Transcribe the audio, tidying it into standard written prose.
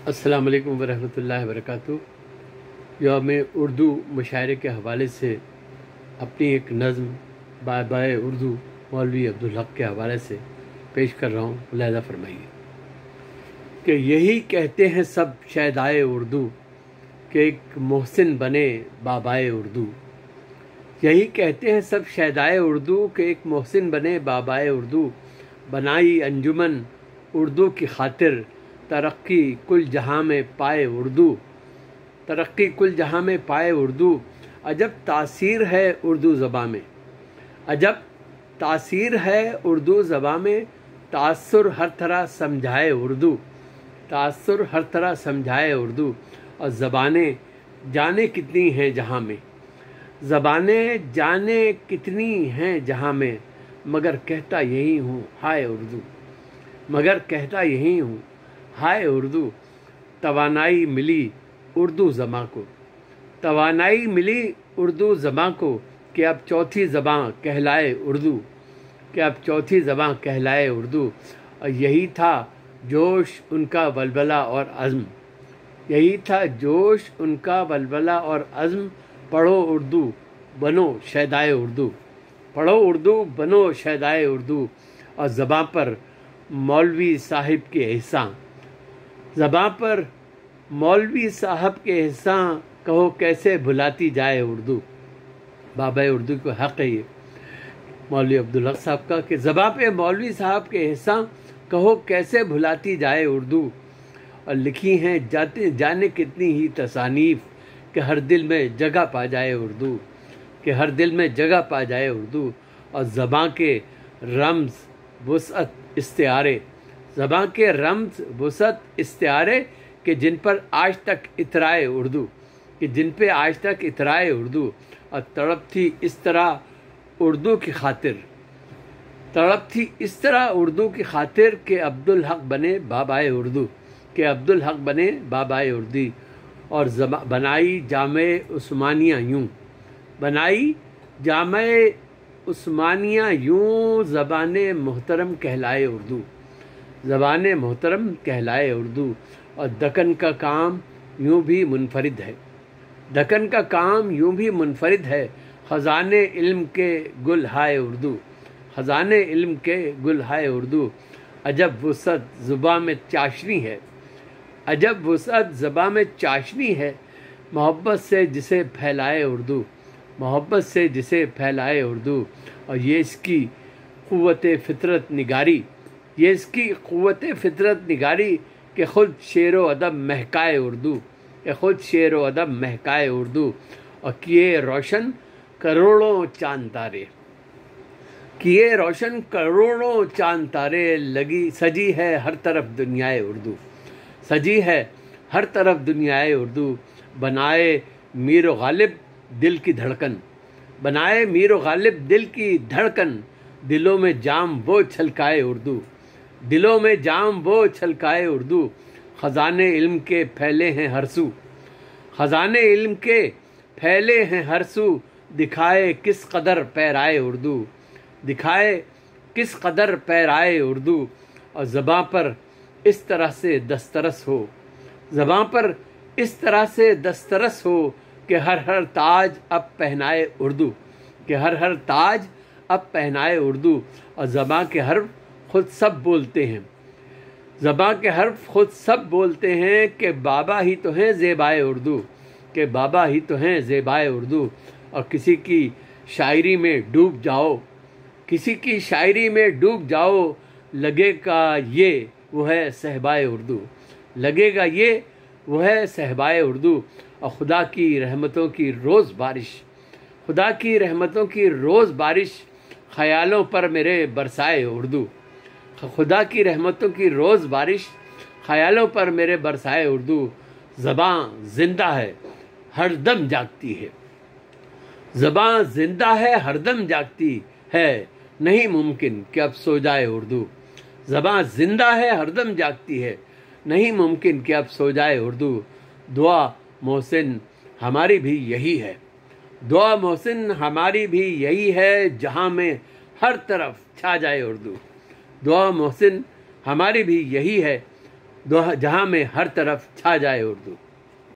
अस्सलाम वालेकुम वरहमतुल्लाहि वबरकातुहू। जो मैं उर्दू मुशायरे के हवाले से अपनी एक नज़्म बाय उर्दू मौलवी अब्दुल हक के हवाले से पेश कर रहा हूँ। मुलाहिज़ा फरमाइए कि यही कहते हैं सब शहदाए उर्दू कि एक मोहसिन बने बाबाए उर्दू। यही कहते हैं सब शहदाए उर्दू कि एक मोहसिन बने बाबाए उर्दू। बनाई अंजुमन उर्दू की खातिर तरक्की कुल जहाँ में पाए उर्दू। तरक्की कुल जहाँ में पाए उर्दू। अजब तासीर है उर्दू ज़बां में, अजब तासीर है उर्दू ज़बां में। तासुर हर तरह समझाए उर्दू, तासुर हर तरह समझाए उर्दू। और ज़बानें जाने कितनी हैं जहाँ में, ज़बानें जाने कितनी हैं जहाँ में। मगर कहता यही हूँ हाय उर्दू, मगर कहता यही हूँ हाय उर्दू। तवानाई मिली उर्दू ज़बां को, तवानाई मिली उर्दू ज़बां को कि अब चौथी ज़बां कहलाए उर्दू, कि अब चौथी ज़बां कहलाए उर्दू। और यही था जोश उनका वलवला और अज़्म, यही था जोश उनका वलवला और अज़्म। पढ़ो उर्दू बनो शहदाए उर्दू, पढ़ो उर्दू बनो शहदाए उर्दू। और ज़बां पर मौलवी साहिब के एहसान, ज़बां पर मौलवी साहब के एहसान। कहो कैसे भुलाती जाए उर्दू। बाबा उर्दू को हक़ है ये मौलवी अब्दुल हक साहब का कि ज़बां पे मौलवी साहब के एहसान कहो कैसे भुलाती जाए उर्दू। और लिखी हैं जाते जाने कितनी ही तसानीफ़ कि हर दिल में जगह पा जाए उर्दू, कि हर दिल में जगह पा जाए उर्दू। और ज़बां के रम्ज़ वुसअत इस्तिआरे, ज़बां के रम्ज़ वुसअत इस्तिआरे कि जिन पर आज तक इतराए उर्दू, कि जिन पे आज तक इतराए उर्दू। और तड़प थी इस तरह उर्दू की खातिर, तड़प थी इस तरह उर्दू की खातिर कि अब्दुल हक बने बाबाए उर्दू, कि अब्दुल हक बने बाबाए उर्दू। और बनाई जामे उस्मानिया यूँ, बनाई जामे उस्मानिया यूँ ज़बाने मोहतरम कहलाए उर्दू, ज़बाने मोहतरम कहलाए उर्दू। और दक्कन का काम यूँ भी मुनफरिद है, दक्कन का काम यूँ भी मुनफरिद है। ख़ज़ाने इल्म के गुल हाय उर्दू, ख़ज़ाने इल्म के गुल हाय उर्दू। अजब वुसअत ज़ुबां में चाशनी है, अजब वुसअत ज़बां में चाशनी है। मोहब्बत से जिसे फैलाए उर्दू, मोहब्बत से जिसे फैलाए उर्दू। और ये इसकी क़ुव्वत फ़ितरत निगारी, ये इसकी क़ुव्वत फ़ितरत निगारी कि ख़ुद शेर व अदब महकाए उर्दू, कि ख़ुद शेर व अदब महकाए उर्दू। और किए रोशन करोड़ों चांद तारे, किए रोशन करोड़ों चांद तारे। लगी सजी है हर तरफ दुनियाए उर्दू, सजी है हर तरफ दुनियाए उर्दू। बनाए मीर गालिब दिल की धड़कन, बनाए मीर गालिब दिल की धड़कन। दिलों में जाम वो छलकाए उर्दू, दिलों में जाम वो छलकाए उर्दू। ख़ज़ाने इल्म के फैले हैं हर सू, ख़ज़ाने इल्म के फैले हैं हर सू। दिखाए किस कदर पैराए उर्दू, दिखाए किस कदर पैराए उर्दू। और ज़बां पर इस तरह से दस्तरस हो, ज़बां पर इस तरह से दस्तरस हो कि हर हर ताज अब पहनाए उर्दू, कि हर हर ताज अब पहनाए उर्दू। और ज़बां के हर्फ खुद सब बोलते हैं, ज़बां के हर्फ खुद सब बोलते हैं कि बाबा ही तो हैं ज़ेबाए उर्दू, कि बाबा ही तो हैं ज़ेबाए उर्दू। और किसी की शायरी में डूब जाओ, किसी की शायरी में डूब जाओ। लगेगा ये वो है सहबाए उर्दू, लगेगा ये वो है सहबाए उर्दू। और खुदा की रहमतों की रोज़ बारिश, खुदा की रहमतों की रोज़ बारिश ख़यालों पर मेरे बरसाए उर्दू। खुदा की रहमतों की रोज़ बारिश ख़यालों पर मेरे बरसाए उर्दू। ज़बां ज़िंदा है हरदम जागती है, ज़बां ज़िंदा है हरदम जागती है। नहीं मुमकिन कि अब सो जाए उर्दू, ज़बां ज़िंदा है हरदम जागती है। नहीं मुमकिन कि अब सो जाए उर्दू। दुआ मोहसिन हमारी भी यही है, दुआ मोहसिन हमारी भी यही है जहाँ में हर तरफ छा जाए उर्दू। दुआ मोहसिन हमारी भी यही है जहाँ में हर तरफ छा जाए उर्दू।